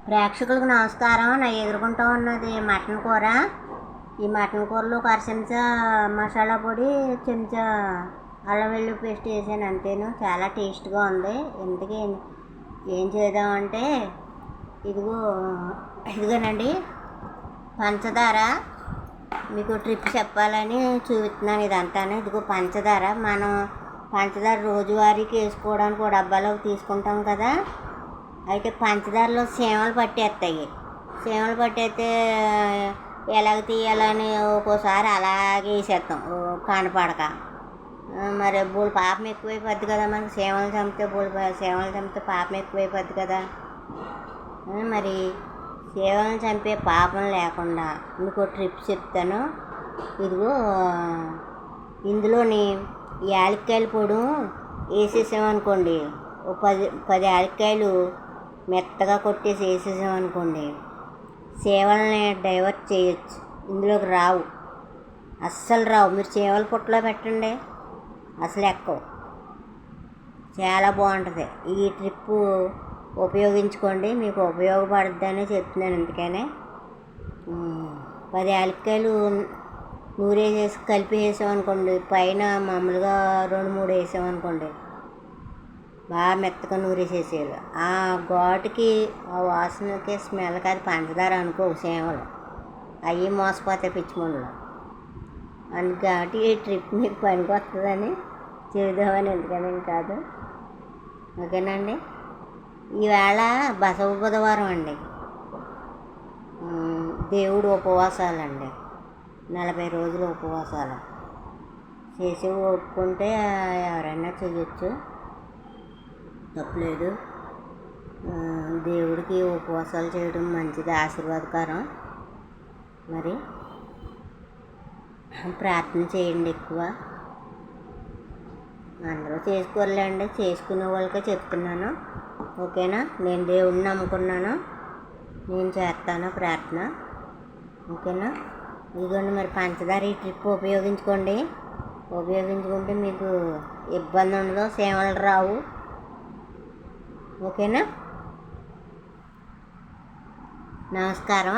ప్రేక్షకులకు నమస్కారం. నా ఎదుర్కొంటూ ఉన్నది మటన్ కూర. ఈ మటన్ కూరలో ఒక చెంచా మసాలా పొడి, చెంచా అల్లం వెల్లుల్లి పేస్ట్ వేసాను అంతేను. చాలా టేస్ట్గా ఉంది. ఇంతకీ ఏం చేద్దామంటే ఇదిగోనండి పంచదార. మీకు ట్రిప్ చెప్పాలని చూపిస్తున్నాను ఇదంతాను. ఇదిగో పంచదార. మనం పంచదార రోజువారీకి వేసుకోవడానికి ఒక డబ్బాలో తీసుకుంటాం కదా. అయితే పంచదారలో సీమలు పట్టేస్తాయి. సీమలు పట్టేస్తే ఎలాగ తీయాలని ఒక్కోసారి అలాగే వేసేస్తాం కనపడక. మరి బోల్ పాపం ఎక్కువైపోద్ది కదా. మనకి సీమలు చంపితే పాపం ఎక్కువైపోద్ది కదా. మరి సీమలను చంపే పాపం లేకుండా మీకు ట్రిప్ చెప్తాను. ఇదిగో ఇందులోని యాలక్కాయల పొడి వేసేసామనుకోండి, ఓ 10 యాలక్కాయలు మెత్తగా కొట్టేసి వేసేసామనుకోండి, సేవల్ని డైవర్ట్ చేయొచ్చు. ఇందులోకి రావు, అస్సలు రావు. మీరు చేవల పుట్టలో పెట్టండి, అసలు ఎక్కవు. చాలా బాగుంటుంది. ఈ ట్రిప్పు ఉపయోగించుకోండి, మీకు ఉపయోగపడుతుందని చెప్తున్నాను. అందుకనే 10 యాలక్కాయలు నూరేసేసి కలిపి వేసామనుకోండి, పైన మామూలుగా 2-3 వేసామనుకోండి, బాగా మెత్తగా నూరేసేసేయాలి. ఆ ఘాటుకి, ఆ వాసనకి, స్మెల్కి అది పంచదార అనుకో సేమలు అవి మోసపోతాయి పిచ్చిమందులు. అందుకని ఈ ట్రిప్ మీకు పనికి వస్తుందని చేద్దామని. ఎందుకని కాదు. ఓకేనండి. ఈవేళ బసవ బుధవారం అండి. దేవుడు ఉపవాసాలండి. 40 రోజులు ఉపవాసాలు చేసి ఒప్పుకుంటే ఎవరైనా చేయొచ్చు, తప్పలేదు. దేవుడికి ఉపవాసాలు చేయడం మంచిది, ఆశీర్వాదకరం. మరి ప్రార్థన చేయండి ఎక్కువ. అందరూ చేసుకోలేండి, చేసుకునే వాళ్ళకే చెప్తున్నాను. ఓకేనా. నేను దేవుడిని నమ్ముకున్నాను, నేను చేస్తాను ప్రార్థన. ఓకేనా. ఇదిగోండి మరి పంచదార ఈ ట్రిప్ ఉపయోగించుకుంటే మీకు ఇబ్బంది ఉండదు, సేవలు రావు. ఓకేనా. నమస్కారం.